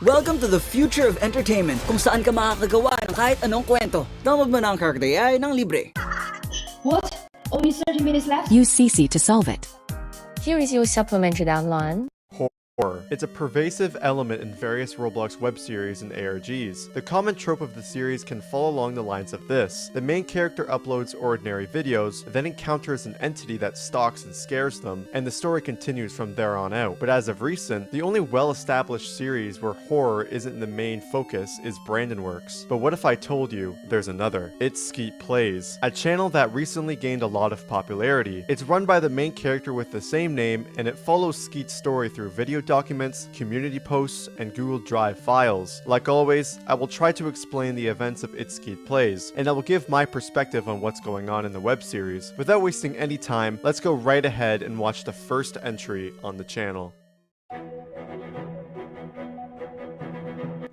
Welcome to the future of entertainment, kung saan ka makakagawa ng kahit anong kwento. Download mo na ang Character AI ng libre. What? Only 30 minutes left? Use CC to solve it. Here is your supplementary download. Horror. It's a pervasive element in various Roblox web series and ARGs. The common trope of the series can fall along the lines of this. The main character uploads ordinary videos, then encounters an entity that stalks and scares them, and the story continues from there on out. But as of recent, the only well-established series where horror isn't the main focus is Brandon Works. But what if I told you there's another? It's Skeet Plays, a channel that recently gained a lot of popularity. It's run by the main character with the same name, and it follows Skeet's story through video documents, community posts, and Google Drive files. Like always, I will try to explain the events of It's Skeet Plays, and I will give my perspective on what's going on in the web series. Without wasting any time, let's go right ahead and watch the first entry on the channel.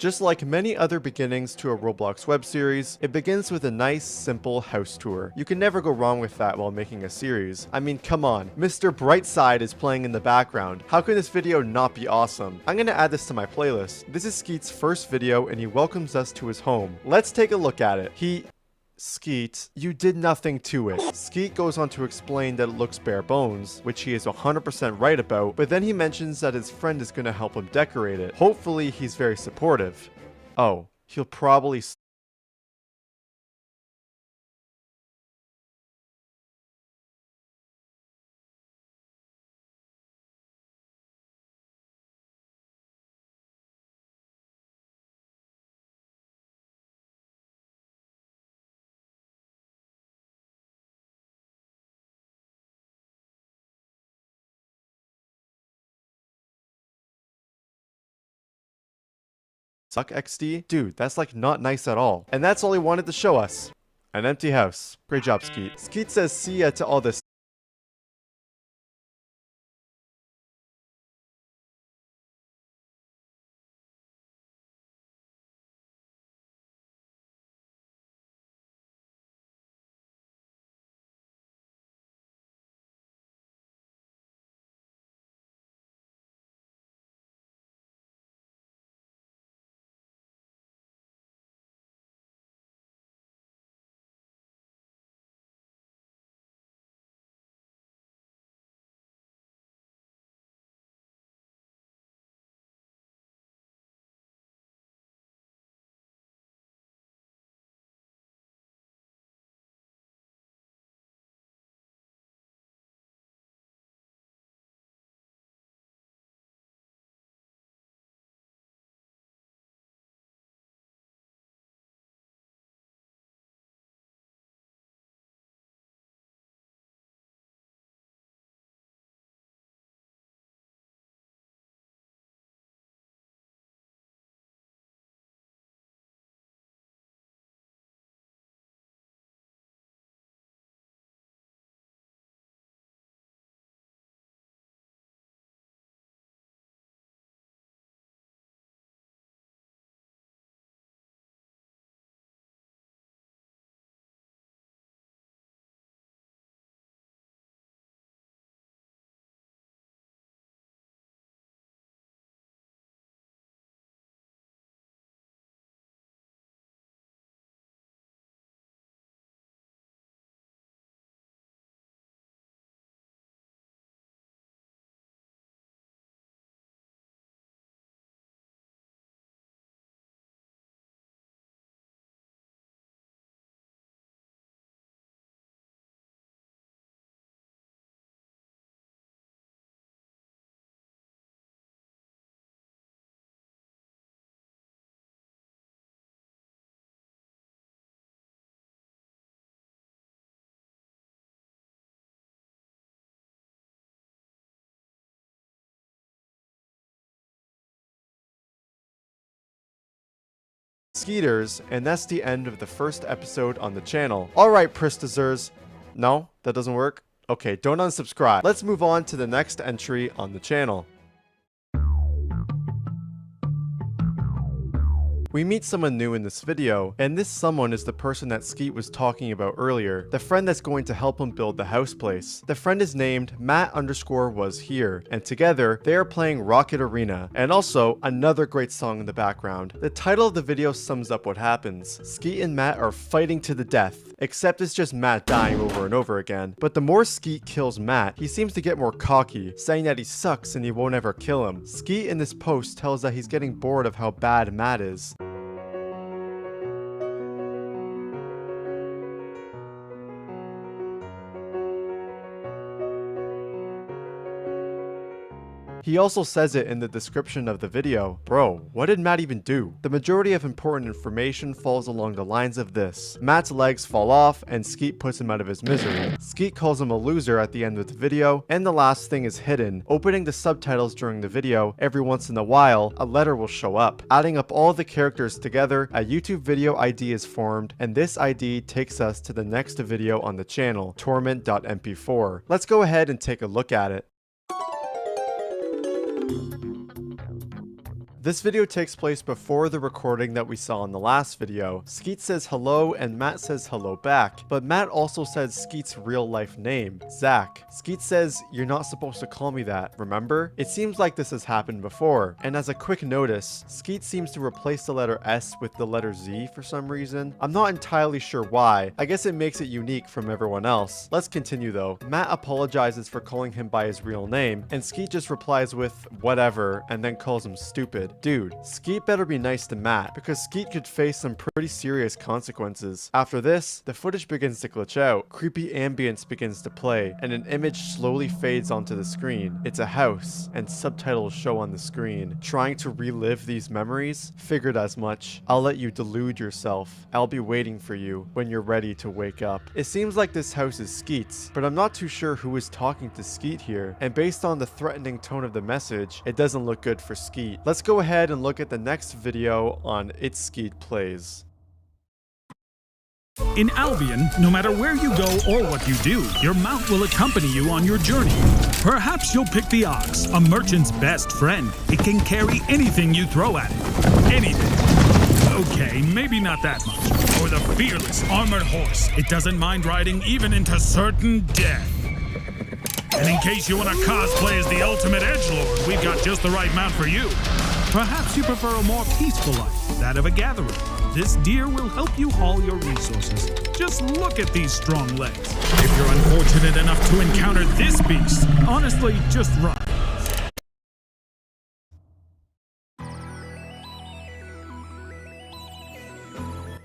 Just like many other beginnings to a Roblox web series, it begins with a nice, simple house tour. You can never go wrong with that while making a series. I mean, come on, Mr. Brightside is playing in the background. How can this video not be awesome? I'm gonna add this to my playlist. This is Skeet's first video and he welcomes us to his home. Let's take a look at it. Skeet, you did nothing to it. Skeet goes on to explain that it looks bare bones, which he is 100% right about, but then he mentions that his friend is gonna help him decorate it. Hopefully he's very supportive. Oh, he'll probably suck XD? Dude, that's like not nice at all. And that's all he wanted to show us. An empty house. Great job, Skeet. Skeet says see ya to all this. Skeeters, and that's the end of the first episode on the channel. Alright, Pristazers. No, that doesn't work? Okay, don't unsubscribe. Let's move on to the next entry on the channel. We meet someone new in this video, and this someone is the person that Skeet was talking about earlier, the friend that's going to help him build the house place. The friend is named Matt_was_here, and together they are playing Rocket Arena, and also another great song in the background. The title of the video sums up what happens. Skeet and Matt are fighting to the death, except it's just Matt dying over and over again. But the more Skeet kills Matt, he seems to get more cocky, saying that he sucks and he won't ever kill him. Skeet in this post tells that he's getting bored of how bad Matt is. He also says it in the description of the video. Bro, what did Matt even do? The majority of important information falls along the lines of this. Matt's legs fall off and Skeet puts him out of his misery. Skeet calls him a loser at the end of the video, and the last thing is hidden. Opening the subtitles during the video, every once in a while, a letter will show up. Adding up all the characters together, a YouTube video ID is formed, and this ID takes us to the next video on the channel, torment.mp4. Let's go ahead and take a look at it. This video takes place before the recording that we saw in the last video. Skeet says hello and Matt says hello back, but Matt also says Skeet's real life name, Zach. Skeet says, "You're not supposed to call me that, remember?" It seems like this has happened before, and as a quick notice, Skeet seems to replace the letter S with the letter Z for some reason. I'm not entirely sure why. I guess it makes it unique from everyone else. Let's continue though. Matt apologizes for calling him by his real name, and Skeet just replies with whatever and then calls him stupid. Dude, Skeet better be nice to Matt, because Skeet could face some pretty serious consequences. After this, the footage begins to glitch out, creepy ambience begins to play, and an image slowly fades onto the screen. It's a house, and subtitles show on the screen. Trying to relive these memories? Figured as much. I'll let you delude yourself. I'll be waiting for you when you're ready to wake up. It seems like this house is Skeet's, but I'm not too sure who is talking to Skeet here, and based on the threatening tone of the message, it doesn't look good for Skeet. Let's go ahead and look at the next video on It's Skeet Plays. In Albion, no matter where you go or what you do, your mount will accompany you on your journey. Perhaps you'll pick the ox, a merchant's best friend. It can carry anything you throw at it. Anything. Okay, maybe not that much. Or the fearless armored horse. It doesn't mind riding even into certain death. And in case you want to cosplay as the ultimate edgelord, we've got just the right mount for you. Perhaps you prefer a more peaceful life, that of a gatherer. This deer will help you haul your resources. Just look at these strong legs. If you're unfortunate enough to encounter this beast, honestly, just run.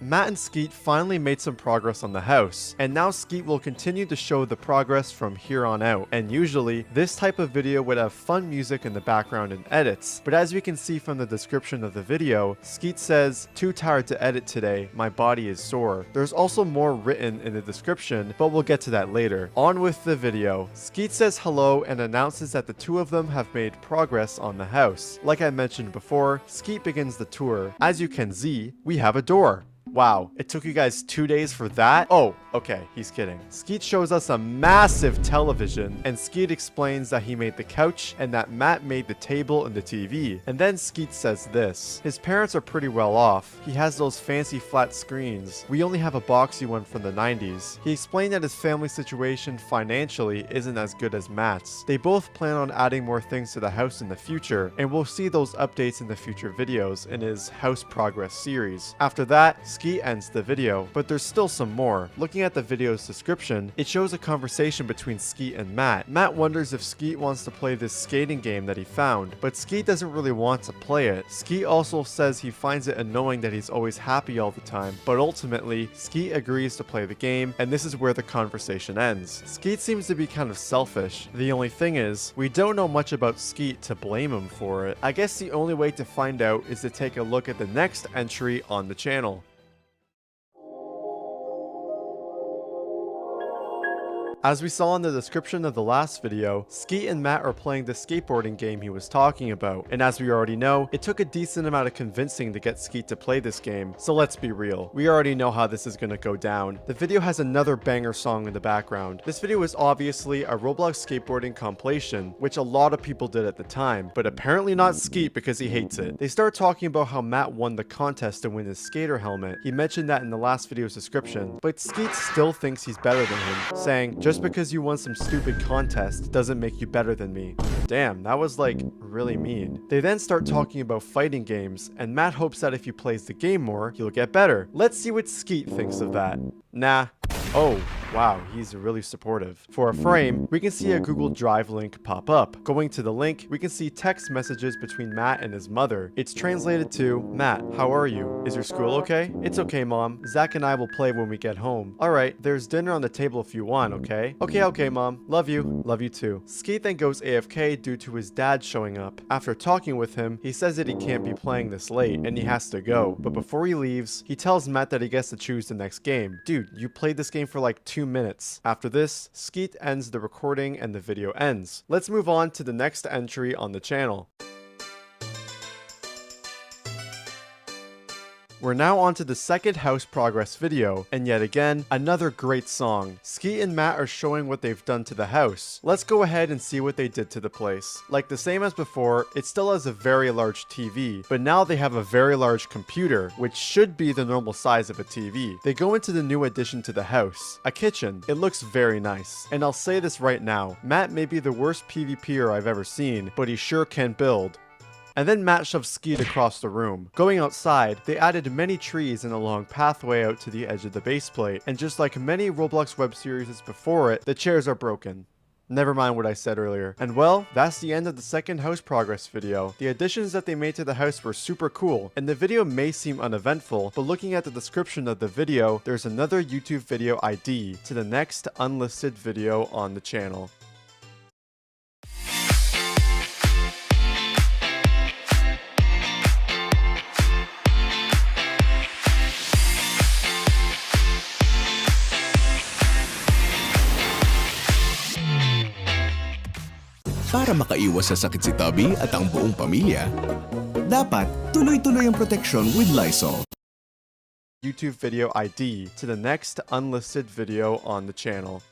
Matt and Skeet finally made some progress on the house, and now Skeet will continue to show the progress from here on out. And usually, this type of video would have fun music in the background and edits, but as we can see from the description of the video, Skeet says, "Too tired to edit today, my body is sore." There's also more written in the description, but we'll get to that later. On with the video. Skeet says hello and announces that the two of them have made progress on the house. Like I mentioned before, Skeet begins the tour. As you can see, we have a door. Wow, it took you guys 2 days for that? Oh, okay, he's kidding. Skeet shows us a massive television, and Skeet explains that he made the couch and that Matt made the table and the TV. And then Skeet says this. His parents are pretty well off. He has those fancy flat screens. We only have a boxy one from the 90s. He explained that his family situation financially isn't as good as Matt's. They both plan on adding more things to the house in the future, and we'll see those updates in the future videos in his house progress series. After that, Skeet ends the video, but there's still some more. Looking at the video's description, it shows a conversation between Skeet and Matt. Matt wonders if Skeet wants to play this skating game that he found, but Skeet doesn't really want to play it. Skeet also says he finds it annoying that he's always happy all the time, but ultimately, Skeet agrees to play the game, and this is where the conversation ends. Skeet seems to be kind of selfish. The only thing is, we don't know much about Skeet to blame him for it. I guess the only way to find out is to take a look at the next entry on the channel. As we saw in the description of the last video, Skeet and Matt are playing the skateboarding game he was talking about, and as we already know, it took a decent amount of convincing to get Skeet to play this game, so let's be real, we already know how this is gonna go down. The video has another banger song in the background. This video is obviously a Roblox skateboarding compilation, which a lot of people did at the time, but apparently not Skeet because he hates it. They start talking about how Matt won the contest to win his skater helmet. He mentioned that in the last video's description, but Skeet still thinks he's better than him, saying, just because you won some stupid contest doesn't make you better than me. Damn, that was like really mean. They then start talking about fighting games, and Matt hopes that if he plays the game more, he'll get better. Let's see what Skeet thinks of that. Nah. Oh, wow, he's really supportive. For a frame, we can see a Google Drive link pop up. Going to the link, we can see text messages between Matt and his mother. It's translated to, Matt, how are you? Is your school okay? It's okay, Mom. Zach and I will play when we get home. Alright, there's dinner on the table if you want, okay? Okay, Mom. Love you. Love you too. Skeet then goes AFK due to his dad showing up. After talking with him, he says that he can't be playing this late and he has to go. But before he leaves, he tells Matt that he gets to choose the next game. Dude, you played this game for like 2 minutes. After this, Skeet ends the recording and the video ends. Let's move on to the next entry on the channel. We're now on to the second house progress video, and yet again, another great song. Skeet and Matt are showing what they've done to the house. Let's go ahead and see what they did to the place. Like the same as before, it still has a very large TV, but now they have a very large computer, which should be the normal size of a TV. They go into the new addition to the house, a kitchen. It looks very nice. And I'll say this right now, Matt may be the worst PvPer I've ever seen, but he sure can build. And then Matt shoves Skeet across the room. Going outside, they added many trees and a long pathway out to the edge of the base plate, and just like many Roblox web series before it, the chairs are broken. Never mind what I said earlier. And well, that's the end of the second house progress video. The additions that they made to the house were super cool, and the video may seem uneventful, but looking at the description of the video, there's another YouTube video ID to the next unlisted video on the channel. Para makaiwas sa sakit si Tubby at ang buong pamilya, dapat tuloy-tuloy ang proteksyon with Lysol. YouTube video ID to the next unlisted video on the channel.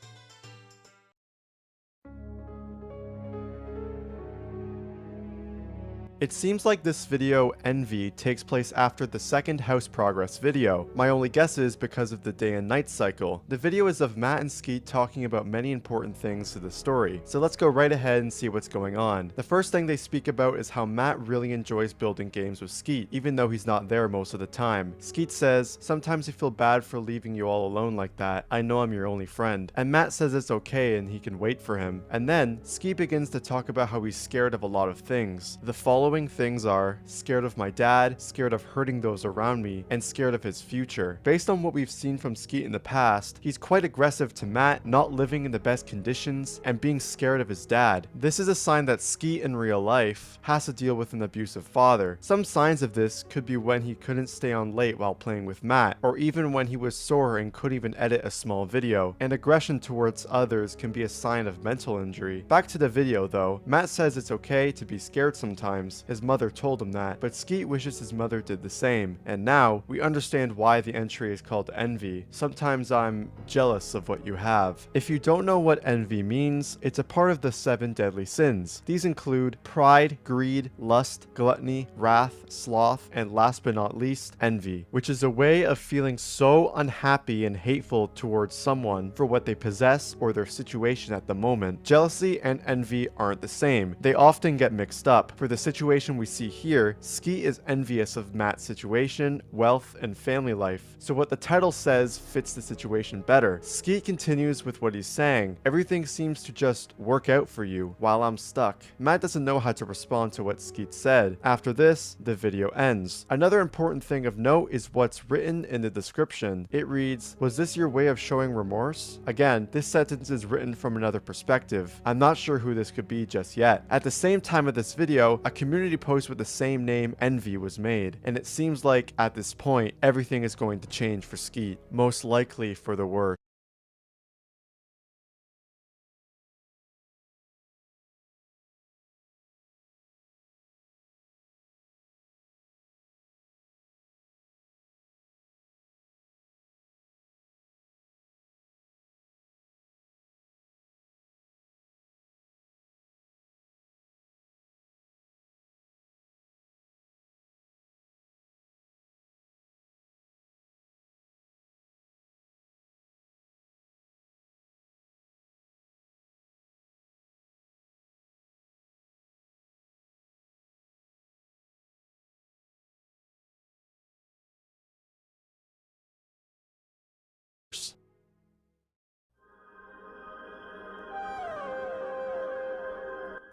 It seems like this video, Envy, takes place after the second house progress video. My only guess is because of the day and night cycle. The video is of Matt and Skeet talking about many important things to the story, so let's go right ahead and see what's going on. The first thing they speak about is how Matt really enjoys building games with Skeet, even though he's not there most of the time. Skeet says, sometimes I feel bad for leaving you all alone like that. I know I'm your only friend. And Matt says it's okay and he can wait for him. And then, Skeet begins to talk about how he's scared of a lot of things. The following things are scared of my dad, scared of hurting those around me, and scared of his future. Based on what we've seen from Skeet in the past, he's quite aggressive to Matt, not living in the best conditions, and being scared of his dad. This is a sign that Skeet in real life has to deal with an abusive father. Some signs of this could be when he couldn't stay on late while playing with Matt, or even when he was sore and couldn't even edit a small video. And aggression towards others can be a sign of mental injury. Back to the video though, Matt says it's okay to be scared sometimes. His mother told him that, but Skeet wishes his mother did the same. And now, we understand why the entry is called Envy. Sometimes I'm jealous of what you have. If you don't know what envy means, it's a part of the 7 deadly sins. These include pride, greed, lust, gluttony, wrath, sloth, and last but not least, envy, which is a way of feeling so unhappy and hateful towards someone for what they possess or their situation at the moment. Jealousy and envy aren't the same. They often get mixed up. For the situation we see here, Skeet is envious of Matt's situation, wealth, and family life. So what the title says fits the situation better. Skeet continues with what he's saying. Everything seems to just work out for you while I'm stuck. Matt doesn't know how to respond to what Skeet said. After this, the video ends. Another important thing of note is what's written in the description. It reads, "Was this your way of showing remorse?" Again, this sentence is written from another perspective. I'm not sure who this could be just yet. At the same time of this video, a community post with the same name, Envy, was made, and it seems like at this point everything is going to change for Skeet, most likely for the worse.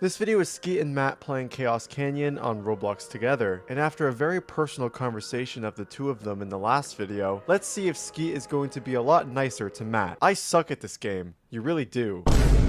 This video is Skeet and Matt playing Chaos Canyon on Roblox together, and after a very personal conversation of the two of them in the last video, let's see if Skeet is going to be a lot nicer to Matt. I suck at this game. You really do.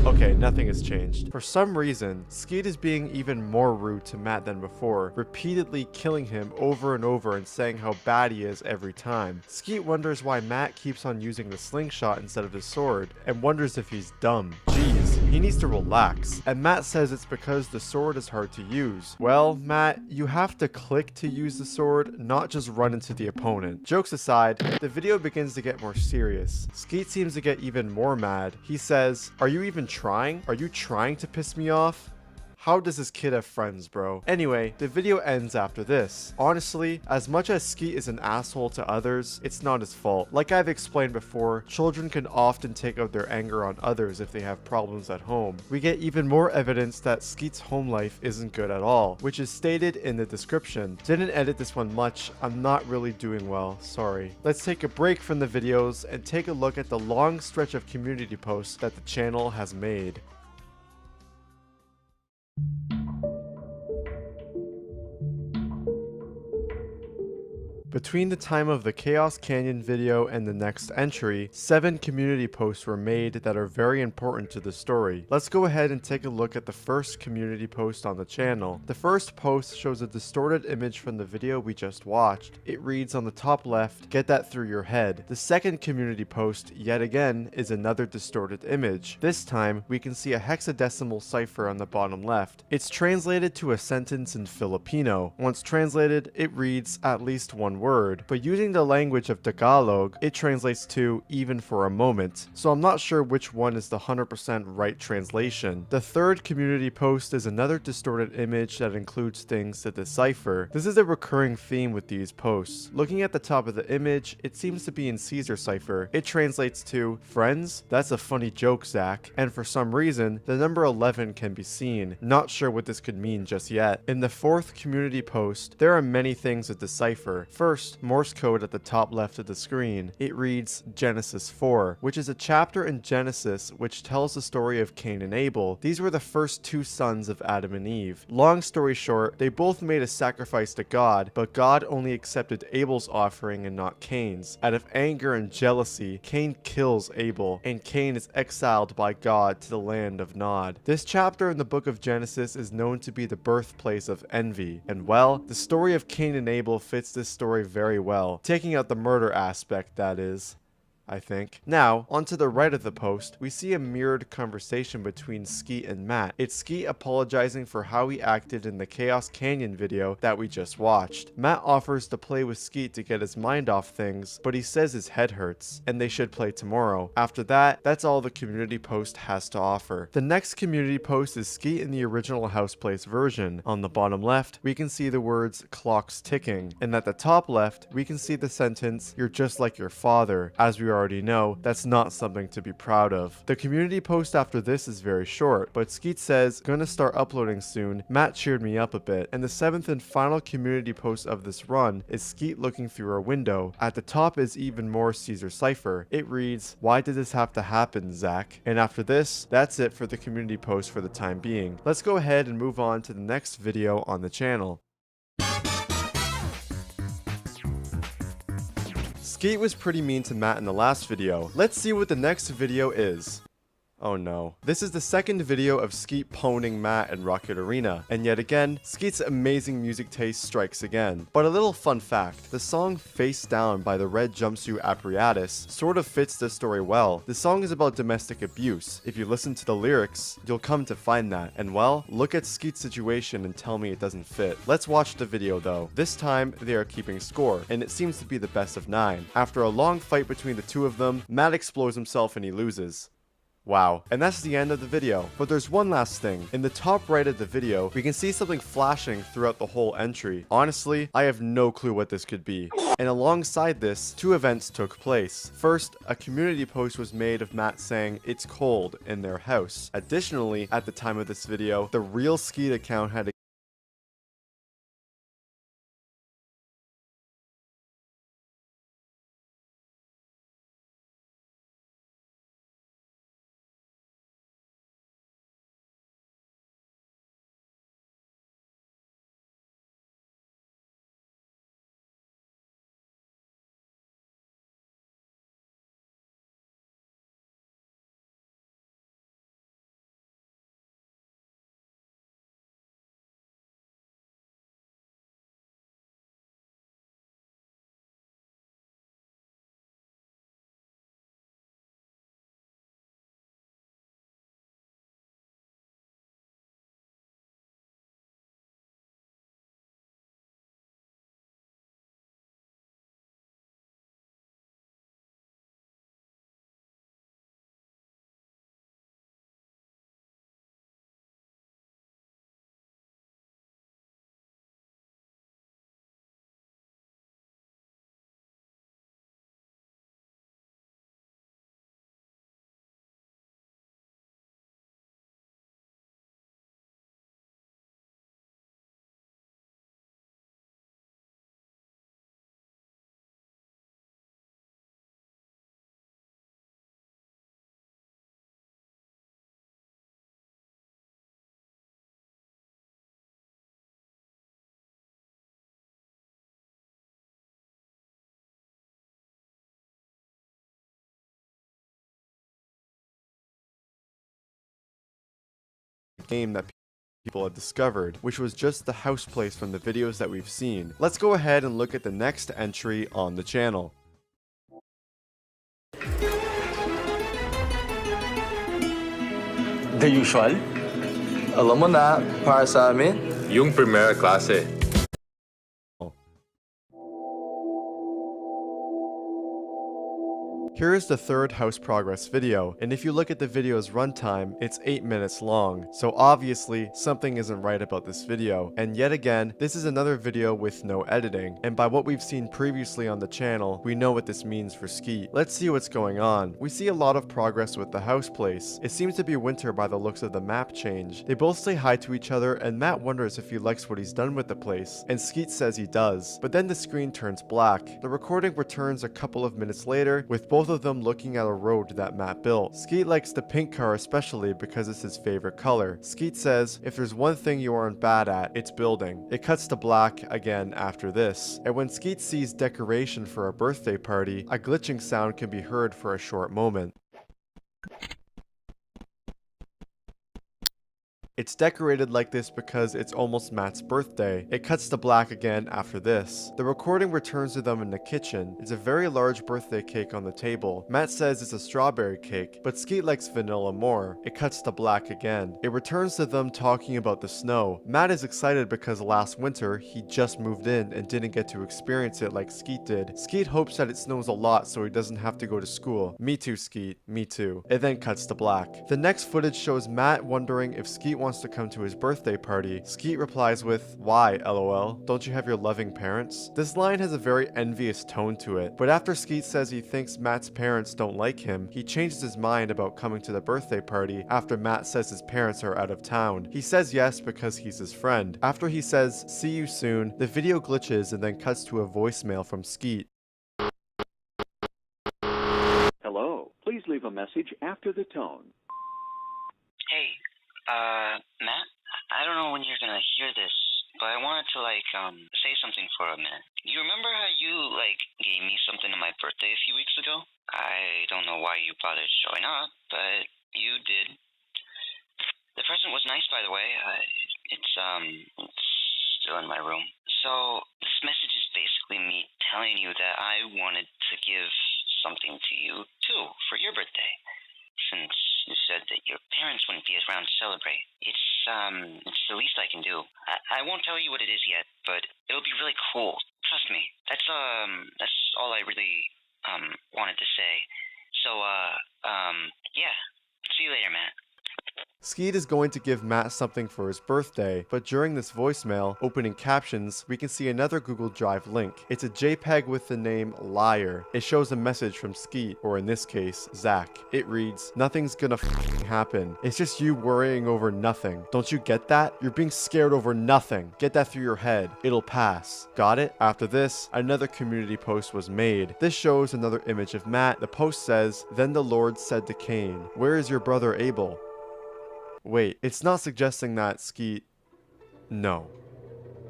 Okay, nothing has changed. For some reason, Skeet is being even more rude to Matt than before, repeatedly killing him over and over and saying how bad he is every time. Skeet wonders why Matt keeps on using the slingshot instead of the sword, and wonders if he's dumb. Jeez, he needs to relax. And Matt says it's because the sword is hard to use. Well, Matt, you have to click to use the sword, not just run into the opponent. Jokes aside, the video begins to get more serious. Skeet seems to get even more mad. He says, "Are you even trying? Are you trying to piss me off? How does this kid have friends, bro?" Anyway, the video ends after this. Honestly, as much as Skeet is an asshole to others, it's not his fault. Like I've explained before, children can often take out their anger on others if they have problems at home. We get even more evidence that Skeet's home life isn't good at all, which is stated in the description. Didn't edit this one much, I'm not really doing well, sorry. Let's take a break from the videos and take a look at the long stretch of community posts that the channel has made. Between the time of the Chaos Canyon video and the next entry, 7 community posts were made that are very important to the story. Let's go ahead and take a look at the first community post on the channel. The first post shows a distorted image from the video we just watched. It reads on the top left, "Get that through your head." The second community post, yet again, is another distorted image. This time, we can see a hexadecimal cipher on the bottom left. It's translated to a sentence in Filipino. Once translated, it reads at least one word, but using the language of Tagalog, it translates to "even for a moment," so I'm not sure which one is the 100% right translation. The third community post is another distorted image that includes things to decipher. This is a recurring theme with these posts. Looking at the top of the image, it seems to be in Caesar cipher. It translates to "Friends? That's a funny joke, Zach," and for some reason, the number 11 can be seen. Not sure what this could mean just yet. In the fourth community post, there are many things to decipher. First, Morse code at the top left of the screen. It reads Genesis 4, which is a chapter in Genesis which tells the story of Cain and Abel. These were the first 2 sons of Adam and Eve. Long story short, they both made a sacrifice to God, but God only accepted Abel's offering and not Cain's. Out of anger and jealousy, Cain kills Abel, and Cain is exiled by God to the land of Nod. This chapter in the book of Genesis is known to be the birthplace of envy, and well, the story of Cain and Abel fits this story very well, taking out the murder aspect, that is. I think. Now, onto the right of the post, we see a mirrored conversation between Skeet and Matt. It's Skeet apologizing for how he acted in the Chaos Canyon video that we just watched. Matt offers to play with Skeet to get his mind off things, but he says his head hurts, and they should play tomorrow. After that, that's all the community post has to offer. The next community post is Skeet in the original Houseplace version. On the bottom left, we can see the words "clocks ticking," and at the top left, we can see the sentence "You're just like your father." As we already know, that's not something to be proud of. The community post after this is very short, but Skeet says, "Gonna start uploading soon. Matt cheered me up a bit." And the 7th and final community post of this run is Skeet looking through a window. At the top is even more Caesar cipher. It reads, "Why did this have to happen, Zach?" And after this, that's it for the community post for the time being. Let's go ahead and move on to the next video on the channel. Skeet was pretty mean to Matt in the last video. Let's see what the next video is. Oh no. This is the second video of Skeet poning Matt in Rocket Arena, and yet again, Skeet's amazing music taste strikes again. But a little fun fact, the song Face Down by the Red Jumpsuit Apparatus sort of fits this story well. The song is about domestic abuse. If you listen to the lyrics, you'll come to find that. And well, look at Skeet's situation and tell me it doesn't fit. Let's watch the video though. This time, they are keeping score, and it seems to be the best of 9. After a long fight between the two of them, Matt explodes himself and he loses. Wow, and that's the end of the video. But there's one last thing. In the top right of the video, we can see something flashing throughout the whole entry. Honestly, I have no clue what this could be. And alongside this, 2 events took place. First, a community post was made of Matt saying it's cold in their house. Additionally, at the time of this video, the real Skeet account had game that people had discovered, which was just the house place from the videos that we've seen. Let's go ahead and look at the next entry on the channel. The usual? Alam mo na, para sa amin, yung primera klase. Here is the third house progress video, and if you look at the video's runtime, it's 8 minutes long, so obviously something isn't right about this video. And yet again, this is another video with no editing, and by what we've seen previously on the channel, we know what this means for Skeet. Let's see what's going on. We see a lot of progress with the house place. It seems to be winter by the looks of the map change. They both say hi to each other, and Matt wonders if he likes what he's done with the place, and Skeet says he does. But then the screen turns black. The recording returns a couple of minutes later, with both of them looking at a road that Matt built. Skeet likes the pink car especially because it's his favorite color. Skeet says, if there's one thing you aren't bad at, it's building. It cuts to black again after this. And when Skeet sees decoration for a birthday party, a glitching sound can be heard for a short moment. It's decorated like this because it's almost Matt's birthday. It cuts to black again after this. The recording returns to them in the kitchen. It's a very large birthday cake on the table. Matt says it's a strawberry cake, but Skeet likes vanilla more. It cuts to black again. It returns to them talking about the snow. Matt is excited because last winter, he just moved in and didn't get to experience it like Skeet did. Skeet hopes that it snows a lot so he doesn't have to go to school. Me too, Skeet. Me too. It then cuts to black. The next footage shows Matt wondering if Skeet wants to come to his birthday party. Skeet replies with, "Why, lol? Don't you have your loving parents?" This line has a very envious tone to it, but after Skeet says he thinks Matt's parents don't like him, he changes his mind about coming to the birthday party after Matt says his parents are out of town. He says yes because he's his friend. After he says, "See you soon," the video glitches and then cuts to a voicemail from Skeet. Hello, please leave a message after the tone. Hey, Matt, I don't know when you're gonna hear this, but I wanted to, say something for a minute. You remember how you, gave me something on my birthday a few weeks ago? I don't know why you bothered showing up, but you did. The present was nice, by the way. It's still in my room. So, this message is basically me telling you that I wanted to give something to you, too, for your birthday. Since you said that your parents wouldn't be around to celebrate. It's the least I can do. I won't tell you what it is yet, but it'll be really cool. Trust me. That's all I really, wanted to say. So, yeah. See you later, Matt. Skeet is going to give Matt something for his birthday, but during this voicemail, opening captions, we can see another Google Drive link. It's a JPEG with the name Liar. It shows a message from Skeet, or in this case, Zach. It reads, "Nothing's gonna happen. It's just you worrying over nothing. Don't you get that? You're being scared over nothing. Get that through your head. It'll pass. Got it?" After this, another community post was made. This shows another image of Matt. The post says, "Then the Lord said to Cain, 'Where is your brother Abel?'" Wait, it's not suggesting that Skeet... No.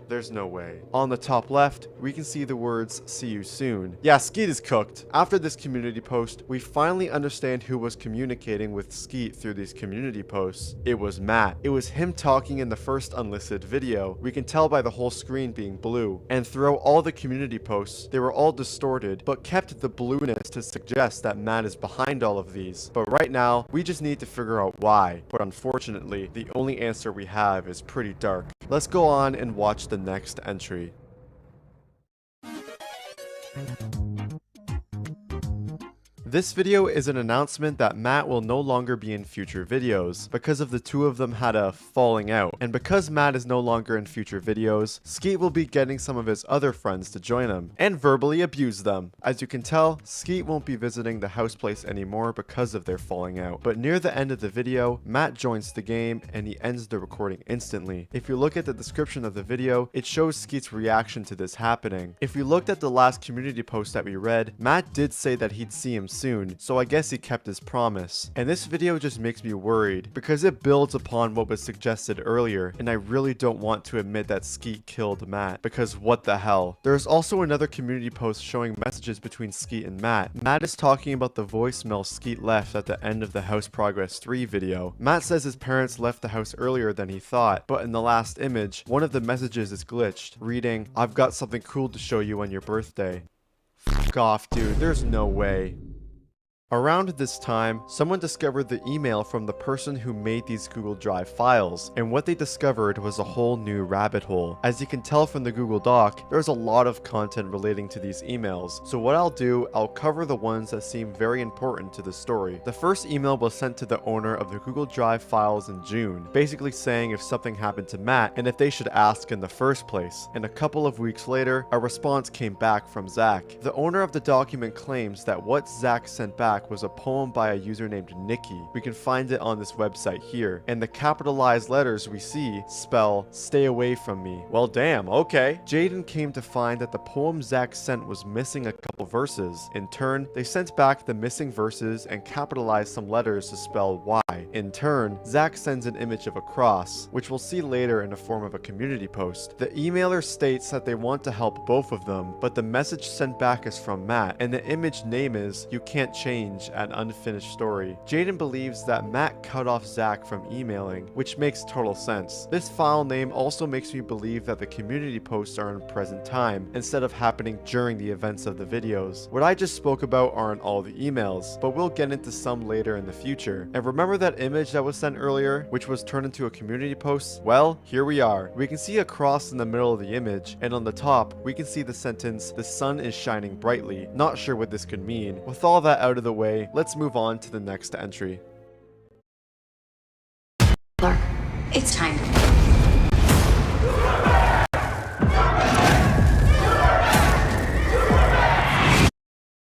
There's no way. On the top left, we can see the words, "See you soon." Yeah, Skeet is cooked. After this community post, we finally understand who was communicating with Skeet through these community posts. It was Matt. It was him talking in the first unlisted video. We can tell by the whole screen being blue. And throughout all the community posts, they were all distorted, but kept the blueness to suggest that Matt is behind all of these. But right now, we just need to figure out why. But unfortunately, the only answer we have is pretty dark. Let's go on and watch the next entry. This video is an announcement that Matt will no longer be in future videos, because of the two of them had a falling out. And because Matt is no longer in future videos, Skeet will be getting some of his other friends to join him, and verbally abuse them. As you can tell, Skeet won't be visiting the house place anymore because of their falling out. But near the end of the video, Matt joins the game, and he ends the recording instantly. If you look at the description of the video, it shows Skeet's reaction to this happening. If we looked at the last community post that we read, Matt did say that he'd see himself soon, so I guess he kept his promise. And this video just makes me worried, because it builds upon what was suggested earlier, and I really don't want to admit that Skeet killed Matt, because what the hell. There's also another community post showing messages between Skeet and Matt. Matt is talking about the voicemail Skeet left at the end of the House Progress 3 video. Matt says his parents left the house earlier than he thought, but in the last image, one of the messages is glitched, reading, "I've got something cool to show you on your birthday." Fuck off, dude, there's no way. Around this time, someone discovered the email from the person who made these Google Drive files, and what they discovered was a whole new rabbit hole. As you can tell from the Google Doc, there's a lot of content relating to these emails, so what I'll do, I'll cover the ones that seem very important to the story. The first email was sent to the owner of the Google Drive files in June, basically saying if something happened to Matt and if they should ask in the first place. And a couple of weeks later, a response came back from Zach. The owner of the document claims that what Zach sent back was a poem by a user named Nikki. We can find it on this website here, and the capitalized letters we see spell "stay away from me." Well, damn, okay. Jaden came to find that the poem Zach sent was missing a couple verses. In turn, they sent back the missing verses and capitalized some letters to spell Y. In turn, Zach sends an image of a cross, which we'll see later in the form of a community post. The emailer states that they want to help both of them, but the message sent back is from Matt, and the image name is "You Can't Change" an unfinished story. Jaden believes that Matt cut off Zach from emailing, which makes total sense. This file name also makes me believe that the community posts are in present time, instead of happening during the events of the videos. What I just spoke about aren't all the emails, but we'll get into some later in the future. And remember that image that was sent earlier, which was turned into a community post? Well, here we are. We can see a cross in the middle of the image, and on the top, we can see the sentence, "The sun is shining brightly." Not sure what this could mean. With all that out of the way, let's move on to the next entry. Clark, it's time.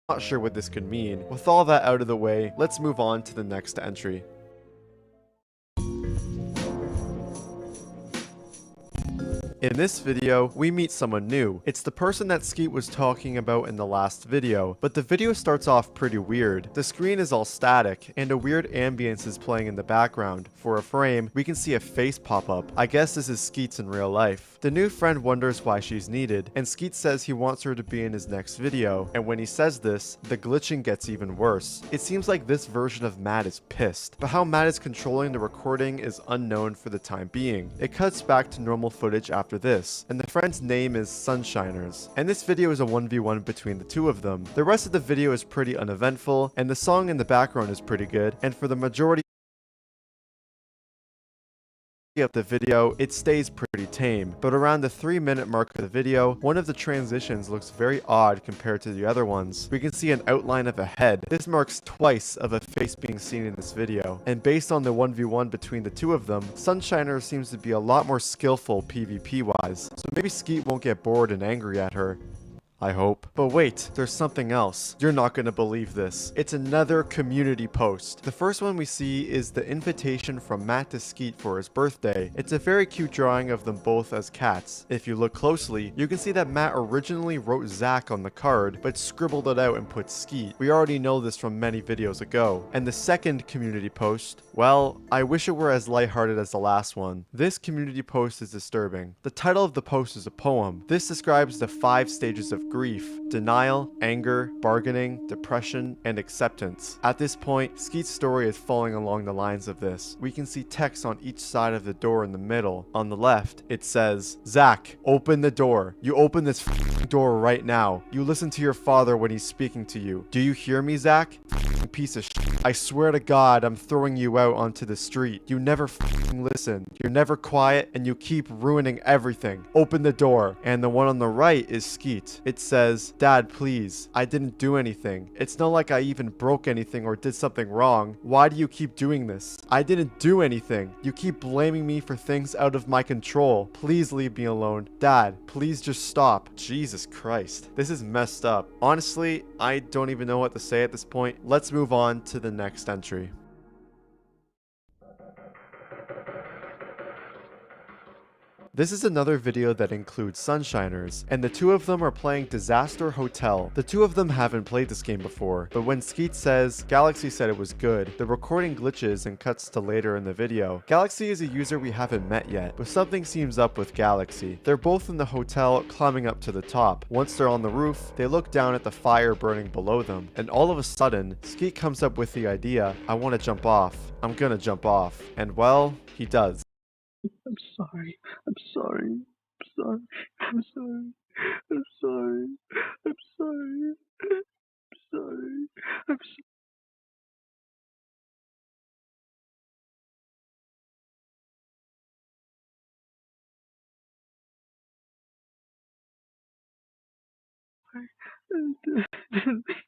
Not sure what this could mean. With all that out of the way, let's move on to the next entry. In this video, we meet someone new. It's the person that Skeet was talking about in the last video, but the video starts off pretty weird. The screen is all static, and a weird ambience is playing in the background. For a frame, we can see a face pop up. I guess this is Skeet's in real life. The new friend wonders why she's needed, and Skeet says he wants her to be in his next video, and when he says this, the glitching gets even worse. It seems like this version of Matt is pissed, but how Matt is controlling the recording is unknown for the time being. It cuts back to normal footage after this, and the friend's name is Sunshiners, and this video is a 1v1 between the two of them. The rest of the video is pretty uneventful, and the song in the background is pretty good, and for the majority of the video, it stays pretty tame, but around the 3-minute mark of the video, one of the transitions looks very odd compared to the other ones. We can see an outline of a head. This marks twice of a face being seen in this video, and based on the 1v1 between the two of them, Sunshiner seems to be a lot more skillful PvP wise, so maybe Skeet won't get bored and angry at her. I hope. But wait, there's something else. You're not gonna believe this. It's another community post. The first one we see is the invitation from Matt to Skeet for his birthday. It's a very cute drawing of them both as cats. If you look closely, you can see that Matt originally wrote Zach on the card, but scribbled it out and put Skeet. We already know this from many videos ago. And the second community post, well, I wish it were as lighthearted as the last one. This community post is disturbing. The title of the post is a poem. This describes the 5 stages of grief: denial, anger, bargaining, depression, and acceptance. At this point, Skeet's story is falling along the lines of this. We can see text on each side of the door in the middle. On the left, it says, "Zach, open the door. You open this door right now. You listen to your father when he's speaking to you. Do you hear me, Zach? Piece of shit. I swear to God, I'm throwing you out onto the street. You never listen. You're never quiet, and you keep ruining everything. Open the door." And the one on the right is Skeet. It says, "Dad, please. I didn't do anything. It's not like I even broke anything or did something wrong. Why do you keep doing this? I didn't do anything. You keep blaming me for things out of my control. Please leave me alone. Dad, please just stop." Jesus Christ. This is messed up. Honestly, I don't even know what to say at this point. Let's move on to the next entry. This is another video that includes Sunshiners, and the two of them are playing Disaster Hotel. The two of them haven't played this game before, but when Skeet says Galaxy said it was good, the recording glitches and cuts to later in the video. Galaxy is a user we haven't met yet, but something seems up with Galaxy. They're both in the hotel, climbing up to the top. Once they're on the roof, they look down at the fire burning below them, and all of a sudden, Skeet comes up with the idea, I want to jump off. I'm gonna jump off. And well, he does. I'm sorry. I'm sorry. I'm sorry. I'm sorry. I'm sorry. I'm sorry. I'm sorry. I'm sorry.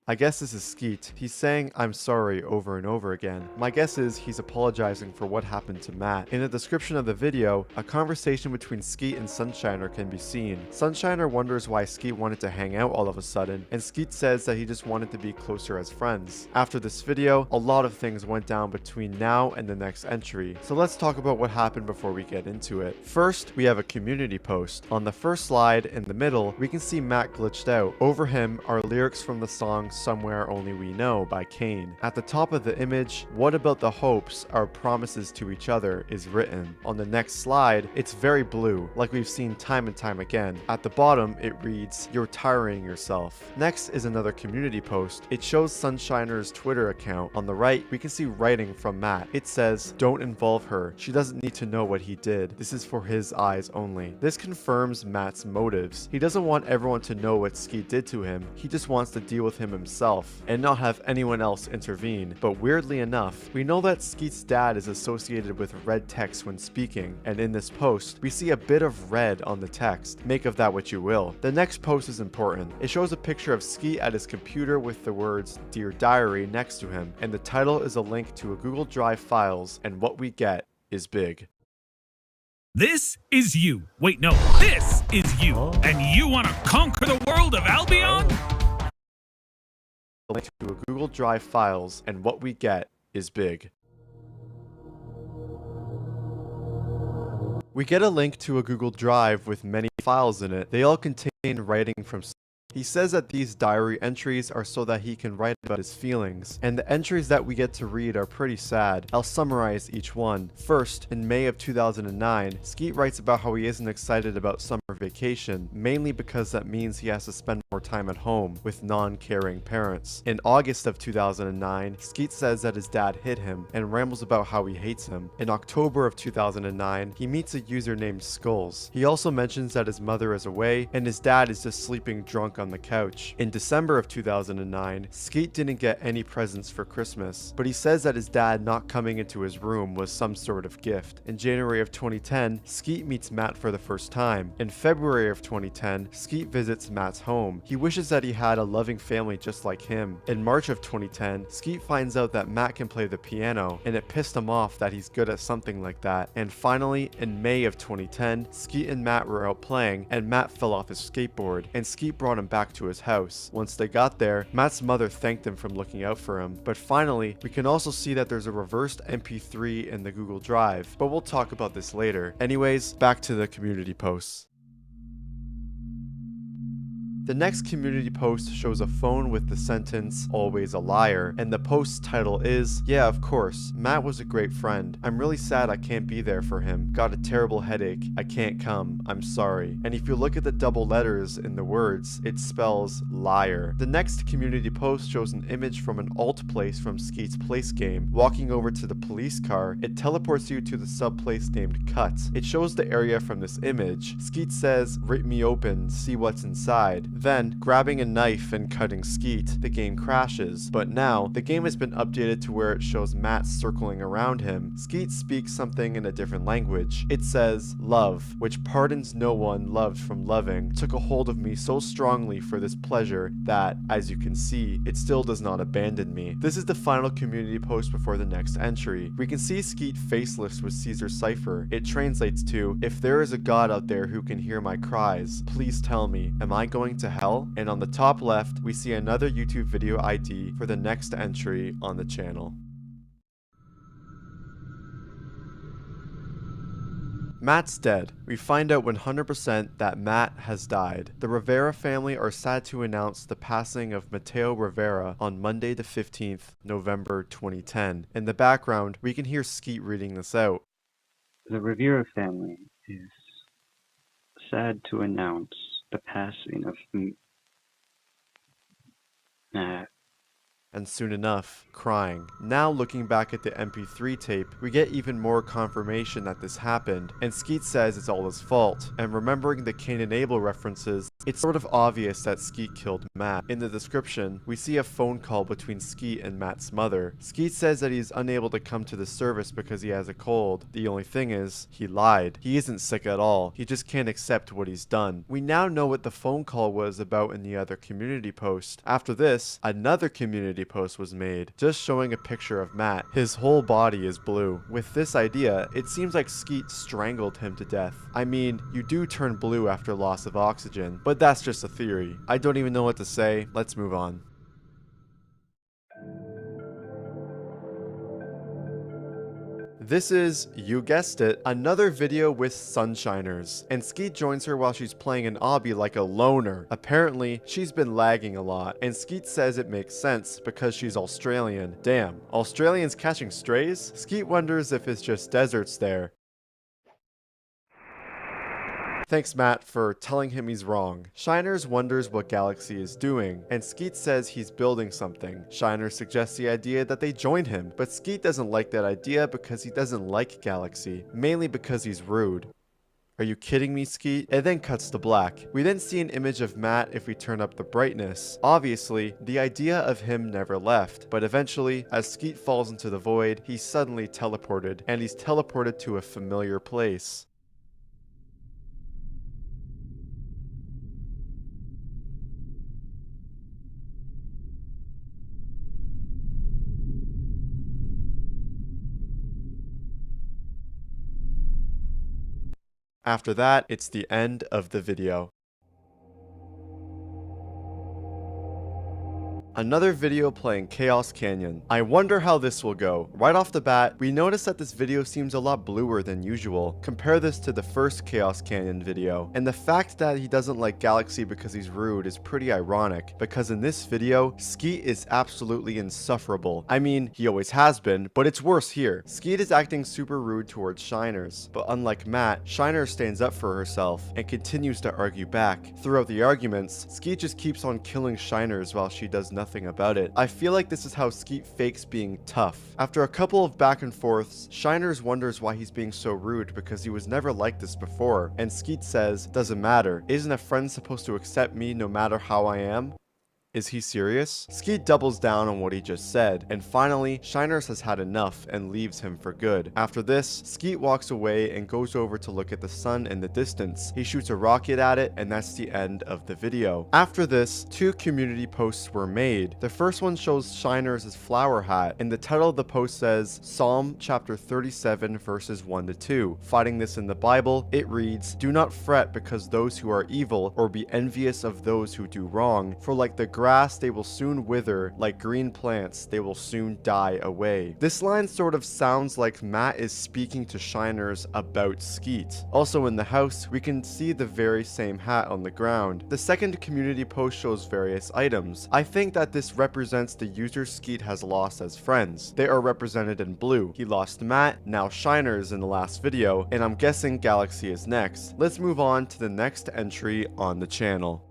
I guess this is Skeet. He's saying I'm sorry over and over again. My guess is he's apologizing for what happened to Matt. In the description of the video, a conversation between Skeet and Sunshiner can be seen. Sunshiner wonders why Skeet wanted to hang out all of a sudden, and Skeet says that he just wanted to be closer as friends. After this video, a lot of things went down between now and the next entry, so let's talk about what happened before we get into it. First, we have a community post. On the first slide in the middle, we can see Matt glitched out. Over him are lyrics from the song Somewhere Only We Know by Kane. At the top of the image, what about the hopes, our promises to each other is written. On the next slide, it's very blue, like we've seen time and time again. At the bottom, it reads, you're tiring yourself. Next is another community post. It shows Sunshiner's Twitter account. On the right, we can see writing from Matt. It says, don't involve her. She doesn't need to know what he did. This is for his eyes only. This confirms Matt's motives. He doesn't want everyone to know what Skeet did to him. He just wants to deal with him himself and not have anyone else intervene. But weirdly enough, we know that Skeet's dad is associated with red text when speaking, and in this post, we see a bit of red on the text. Make of that what you will. The next post is important. It shows a picture of Skeet at his computer with the words Dear Diary next to him, and the title is a link to a Google Drive files, and what we get is big. This is you. Wait, no, this is you. And you want to conquer the world of Albion? A link to a Google Drive files, and what we get is big. We get a link to a Google Drive with many files in it. They all contain writing from Skeet. He says that these diary entries are so that he can write about his feelings, and the entries that we get to read are pretty sad. I'll summarize each one. First, in May of 2009, Skeet writes about how he isn't excited about summer vacation, mainly because that means he has to spend more time at home with non-caring parents. In August of 2009, Skeet says that his dad hit him and rambles about how he hates him. In October of 2009, he meets a user named Skulls. He also mentions that his mother is away and his dad is just sleeping drunk on the couch. In December of 2009, Skeet didn't get any presents for Christmas, but he says that his dad not coming into his room was some sort of gift. In January of 2010, Skeet meets Matt for the first time. In February of 2010, Skeet visits Matt's home. He wishes that he had a loving family just like him. In March of 2010, Skeet finds out that Matt can play the piano, and it pissed him off that he's good at something like that. And finally, in May of 2010, Skeet and Matt were out playing, and Matt fell off his skateboard, and Skeet brought him back to his house. Once they got there, Matt's mother thanked him for looking out for him. But finally, we can also see that there's a reversed MP3 in the Google Drive, but we'll talk about this later. Anyways, back to the community posts. The next community post shows a phone with the sentence, always a liar, and the post's title is, yeah, of course, Matt was a great friend. I'm really sad I can't be there for him. Got a terrible headache. I can't come. I'm sorry. And if you look at the double letters in the words, it spells liar. The next community post shows an image from an alt place from Skeet's Place game. Walking over to the police car, it teleports you to the sub place named Cut. It shows the area from this image. Skeet says, rip me open, see what's inside. Then, grabbing a knife and cutting Skeet, the game crashes. But now, the game has been updated to where it shows Matt circling around him. Skeet speaks something in a different language. It says, love, which pardons no one loved from loving, took a hold of me so strongly for this pleasure that, as you can see, it still does not abandon me. This is the final community post before the next entry. We can see Skeet faceless with Caesar cipher. It translates to, if there is a God out there who can hear my cries, please tell me, am I going to hell? And on the top left, we see another YouTube video ID for the next entry on the channel. Matt's dead. We find out 100% that Matt has died. The Rivera family are sad to announce the passing of Mateo Rivera on Monday the 15th, November 2010. In the background, we can hear Skeet reading this out. The Rivera family is sad to announce the passing of Matt. And soon enough, crying. Now looking back at the MP3 tape, we get even more confirmation that this happened, and Skeet says it's all his fault. And remembering the Cain and Abel references, it's sort of obvious that Skeet killed Matt. In the description, we see a phone call between Skeet and Matt's mother. Skeet says that he's unable to come to the service because he has a cold. The only thing is, he lied. He isn't sick at all. He just can't accept what he's done. We now know what the phone call was about in the other community post. After this, another community post was made, just showing a picture of Matt. His whole body is blue. With this idea, it seems like Skeet strangled him to death. I mean, you do turn blue after loss of oxygen, but that's just a theory. I don't even know what to say. Let's move on. This is, you guessed it, another video with Sunshiners, and Skeet joins her while she's playing an obby like a loner. Apparently, she's been lagging a lot, and Skeet says it makes sense because she's Australian. Damn, Australians catching strays? Skeet wonders if it's just deserts there. Thanks Matt for telling him he's wrong. Shiners wonders what Galaxy is doing, and Skeet says he's building something. Shiner suggests the idea that they join him, but Skeet doesn't like that idea because he doesn't like Galaxy, mainly because he's rude. Are you kidding me, Skeet? It then cuts to black. We then see an image of Matt if we turn up the brightness. Obviously, the idea of him never left, but eventually, as Skeet falls into the void, he's suddenly teleported, and he's teleported to a familiar place. After that, it's the end of the video. Another video playing Chaos Canyon. I wonder how this will go. Right off the bat, we notice that this video seems a lot bluer than usual. Compare this to the first Chaos Canyon video. And the fact that he doesn't like Galaxy because he's rude is pretty ironic, because in this video, Skeet is absolutely insufferable. I mean, he always has been, but it's worse here. Skeet is acting super rude towards Shiners, but unlike Matt, Shiner stands up for herself and continues to argue back. Throughout the arguments, Skeet just keeps on killing Shiners while she does nothing about it. I feel like this is how Skeet fakes being tough. After a couple of back and forths, Shiners wonders why he's being so rude because he was never like this before, and Skeet says, "Doesn't matter. Isn't a friend supposed to accept me no matter how I am?" Is he serious? Skeet doubles down on what he just said, and finally, Shiners has had enough and leaves him for good. After this, Skeet walks away and goes over to look at the sun in the distance. He shoots a rocket at it, and that's the end of the video. After this, two community posts were made. The first one shows Shiners' flower hat, and the title of the post says, Psalm chapter 37 verses 1 to 2. Finding this in the Bible, it reads, "Do not fret because those who are evil, or be envious of those who do wrong, for like the grass they will soon wither, like green plants they will soon die away." This line sort of sounds like Matt is speaking to Shiners about Skeet. Also in the house, we can see the very same hat on the ground. The second community post shows various items. I think that this represents the user Skeet has lost as friends. They are represented in blue. He lost Matt, now Shiners in the last video, and I'm guessing Galaxy is next. Let's move on to the next entry on the channel.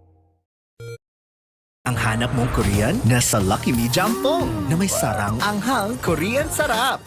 Ang hanap mong Korean? Nasa Lucky Me Jampong na may sarang anghang Korean sarap.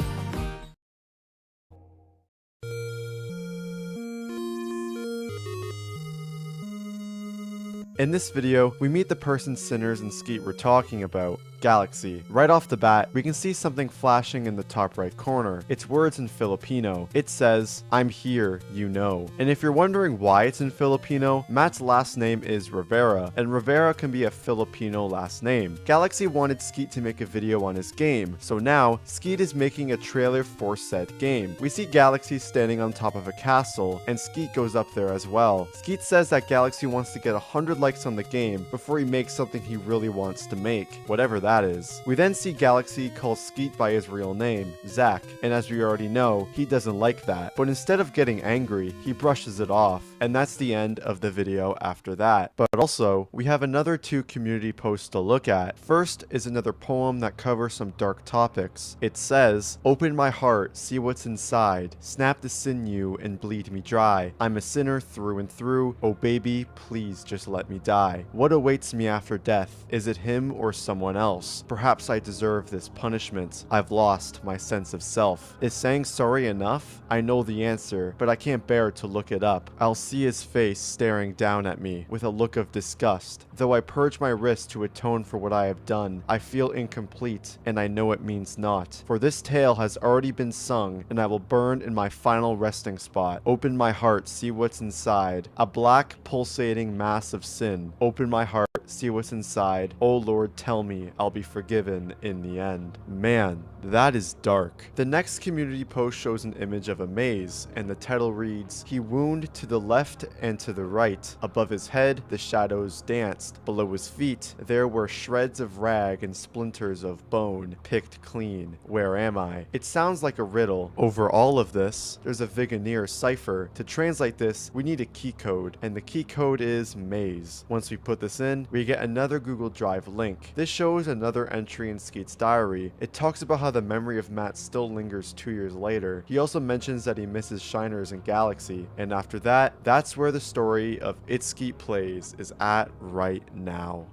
In this video, we meet the person Sinners and Skeet were talking about, Galaxy. Right off the bat, we can see something flashing in the top right corner. It's words in Filipino. It says, "I'm here, you know." And if you're wondering why it's in Filipino, Matt's last name is Rivera, and Rivera can be a Filipino last name. Galaxy wanted Skeet to make a video on his game, so now Skeet is making a trailer for said game. We see Galaxy standing on top of a castle, and Skeet goes up there as well. Skeet says that Galaxy wants to get 100 likes on the game before he makes something he really wants to make, whatever that that is. We then see Galaxy call Skeet by his real name, Zach, and as we already know, he doesn't like that. But instead of getting angry, he brushes it off, and that's the end of the video after that. But also, we have another 2 community posts to look at. First is another poem that covers some dark topics. It says, "Open my heart, see what's inside, snap the sinew and bleed me dry. I'm a sinner through and through, oh baby, please just let me die. What awaits me after death? Is it him or someone else? Perhaps I deserve this punishment. I've lost my sense of self. Is saying sorry enough? I know the answer, but I can't bear to look it up. I'll see his face staring down at me with a look of disgust. Though I purge my wrist to atone for what I have done, I feel incomplete, and I know it means naught. For this tale has already been sung, and I will burn in my final resting spot. Open my heart, see what's inside. A black, pulsating mass of sin. Open my heart, see what's inside. Oh Lord, tell me I'll be forgiven in the end." Man, that is dark. The next community post shows an image of a maze, and the title reads, "He wound to the left and to the right. Above his head, the shadows danced. Below his feet, there were shreds of rag and splinters of bone, picked clean. Where am I?" It sounds like a riddle. Over all of this, there's a Vigenère cipher. To translate this, we need a key code, and the key code is maze. Once we put this in, we get another Google Drive link. This shows another entry in Skeet's diary. It talks about how the memory of Matt still lingers 2 years later. He also mentions that he misses Shiners and Galaxy, and after that, that's where the story of It Skeet Plays is at right now.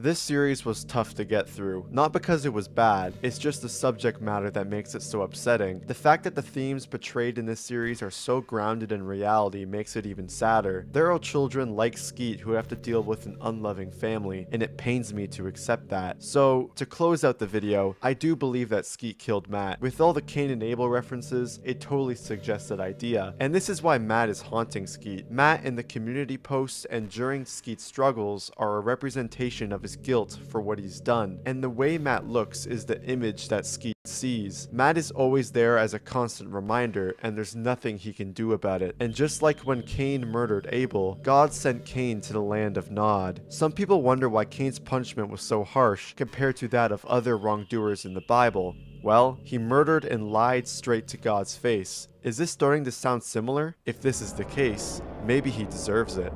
This series was tough to get through, not because it was bad, it's just the subject matter that makes it so upsetting. The fact that the themes portrayed in this series are so grounded in reality makes it even sadder. There are children like Skeet who have to deal with an unloving family, and it pains me to accept that. So, to close out the video, I do believe that Skeet killed Matt. With all the Cain and Abel references, it totally suggests that idea, and this is why Matt is haunting Skeet. Matt in the community posts and during Skeet's struggles are a representation of his guilt for what he's done, and the way Matt looks is the image that Skeet sees. Matt is always there as a constant reminder, and there's nothing he can do about it. And just like when Cain murdered Abel, God sent Cain to the land of Nod. Some people wonder why Cain's punishment was so harsh compared to that of other wrongdoers in the Bible. Well, he murdered and lied straight to God's face. Is this starting to sound similar? If this is the case, maybe he deserves it.